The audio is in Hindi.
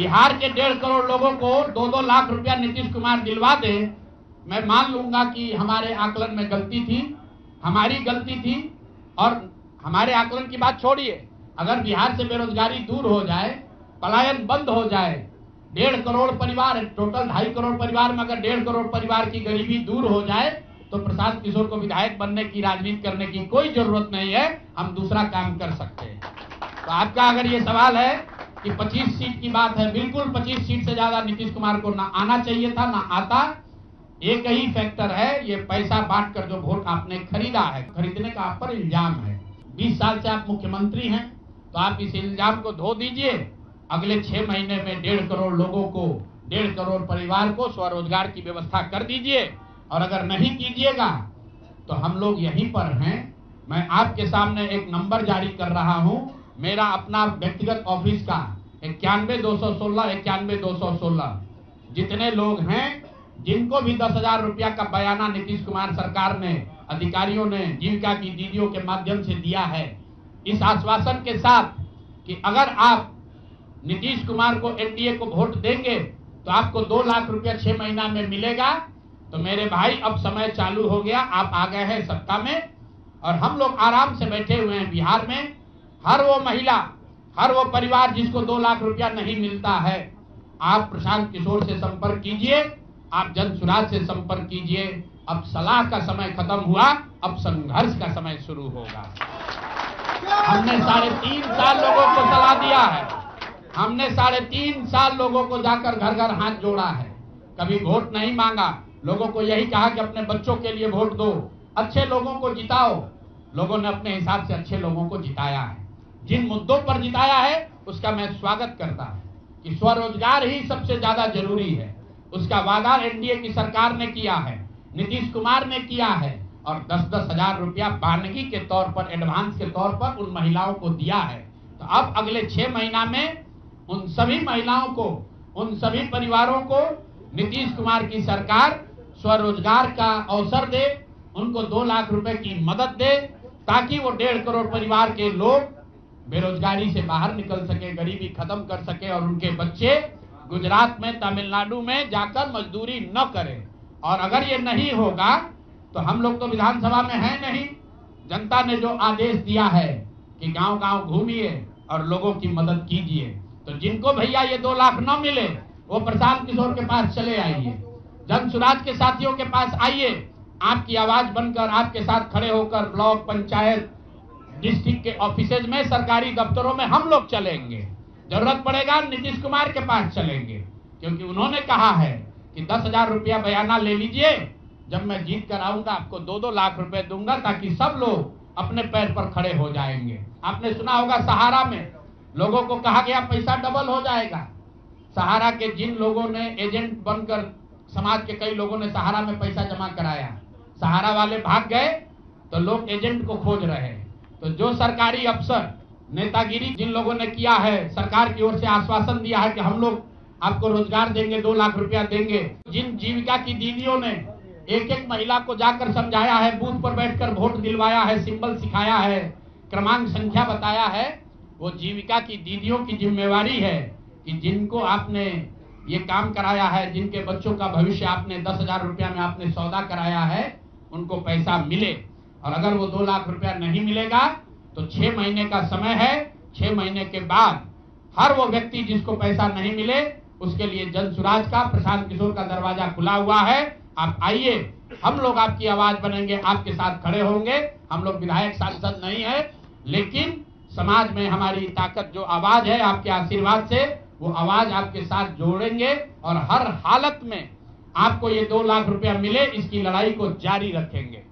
बिहार के 1.5 करोड़ लोगों को 2-2 लाख रुपया नीतीश कुमार दिलवा दे, मैं मान लूंगा कि हमारे आकलन में गलती थी, हमारी गलती थी। और हमारे आकलन की बात छोड़िए, अगर बिहार से बेरोजगारी दूर हो जाए, पलायन बंद हो जाए, 1.5 करोड़ परिवार, टोटल 2.5 करोड़ परिवार में अगर 1.5 करोड़ परिवार की गरीबी दूर हो जाए, तो प्रशांत किशोर को विधायक बनने की, राजनीति करने की कोई जरूरत नहीं है, हम दूसरा काम कर सकते हैं। तो आपका अगर ये सवाल है कि 25 सीट की बात है, बिल्कुल 25 सीट से ज्यादा नीतीश कुमार को ना आना चाहिए था, ना आता। एक ही फैक्टर है, ये पैसा बांटकर जो वोट आपने खरीदा है, खरीदने का आप पर इल्जाम है। 20 साल से आप मुख्यमंत्री हैं, तो आप इस इल्जाम को धो दीजिए। अगले 6 महीने में 1.5 करोड़ लोगों को, 1.5 करोड़ परिवार को स्वरोजगार की व्यवस्था कर दीजिए। और अगर नहीं कीजिएगा तो हम लोग यहीं पर हैं। मैं आपके सामने एक नंबर जारी कर रहा हूं, मेरा अपना व्यक्तिगत ऑफिस का 91-216, 91-216। जितने लोग हैं जिनको भी 10,000 रुपया का बयाना नीतीश कुमार सरकार ने, अधिकारियों ने जीविका की दीदियों के माध्यम से दिया है, इस आश्वासन के साथ कि अगर आप नीतीश कुमार को, एनडीए को वोट देंगे तो आपको 2 लाख रुपया 6 महीना में मिलेगा। तो मेरे भाई, अब समय चालू हो गया, आप आ गए हैं सत्ता में और हम लोग आराम से बैठे हुए हैं बिहार में। हर वो महिला, हर वो परिवार जिसको 2 लाख रुपया नहीं मिलता है, आप प्रशांत किशोर से संपर्क कीजिए, आप जनसुराज से संपर्क कीजिए। अब सलाह का समय खत्म हुआ, अब संघर्ष का समय शुरू होगा। हमने 3.5 साल लोगों को सलाह दिया है, हमने 3.5 साल लोगों को जाकर घर घर हाथ जोड़ा है, कभी वोट नहीं मांगा। लोगों को यही कहा कि अपने बच्चों के लिए वोट दो, अच्छे लोगों को जिताओ। लोगों ने अपने हिसाब से अच्छे लोगों को जिताया है। जिन मुद्दों पर जिताया है उसका मैं स्वागत करता हूं कि स्वरोजगार ही सबसे ज्यादा जरूरी है। उसका वादा एनडीए की सरकार ने किया है, नीतीश कुमार ने किया है और 10-10 हजार रुपया बानगी के तौर पर, एडवांस के तौर पर उन महिलाओं को दिया है। तो अब अगले 6 महीना में उन सभी महिलाओं को, उन सभी परिवारों को नीतीश कुमार की सरकार स्वरोजगार का अवसर दे, उनको 2 लाख रुपए की मदद दे, ताकि वो 1.5 करोड़ परिवार के लोग बेरोजगारी से बाहर निकल सके, गरीबी खत्म कर सके और उनके बच्चे गुजरात में, तमिलनाडु में जाकर मजदूरी न करें। और अगर ये नहीं होगा तो हम लोग तो विधानसभा में हैं नहीं। जनता ने जो आदेश दिया है कि गांव-गांव घूमिए और लोगों की मदद कीजिए, तो जिनको भैया ये 2 लाख न मिले वो प्रशांत किशोर के पास चले आइए, जनसुराज के साथियों के पास आइए। आपकी आवाज बनकर, आपके साथ खड़े होकर ब्लॉक, पंचायत, डिस्ट्रिक्ट के ऑफिसेज में, सरकारी दफ्तरों में हम लोग चलेंगे। जरूरत पड़ेगा नीतीश कुमार के पास चलेंगे, क्योंकि उन्होंने कहा है कि 10,000 रुपया बयाना ले लीजिए, जब मैं जीत कर आऊंगा आपको 2-2 लाख रुपए दूंगा, ताकि सब लोग अपने पैर पर खड़े हो जाएंगे। आपने सुना होगा सहारा में लोगों को कहा गया पैसा डबल हो जाएगा। सहारा के जिन लोगों ने एजेंट बनकर, समाज के कई लोगों ने सहारा में पैसा जमा कराया, सहारा वाले भाग गए तो लोग एजेंट को खोज रहे हैं। तो जो सरकारी अफसर, नेतागिरी जिन लोगों ने किया है, सरकार की ओर से आश्वासन दिया है कि हम लोग आपको रोजगार देंगे, 2 लाख रुपया देंगे, जिन जीविका की दीदियों ने एक-एक महिला को जाकर समझाया है, बूथ पर बैठकर वोट दिलवाया है, सिंबल सिखाया है, क्रमांक संख्या बताया है, वो जीविका की दीदियों की जिम्मेवारी है कि जिनको आपने ये काम कराया है, जिनके बच्चों का भविष्य आपने 10,000 रुपया में आपने सौदा कराया है, उनको पैसा मिले। और अगर वो 2 लाख रुपया नहीं मिलेगा तो 6 महीने का समय है। 6 महीने के बाद हर वो व्यक्ति जिसको पैसा नहीं मिले, उसके लिए जनसुराज का, प्रशांत किशोर का दरवाजा खुला हुआ है। आप आइए, हम लोग आपकी आवाज बनेंगे, आपके साथ खड़े होंगे। हम लोग विधायक सांसद नहीं है, लेकिन समाज में हमारी ताकत जो आवाज है, आपके आशीर्वाद से वो आवाज आपके साथ जोड़ेंगे और हर हालत में आपको ये 2 लाख रुपया मिले, इसकी लड़ाई को जारी रखेंगे।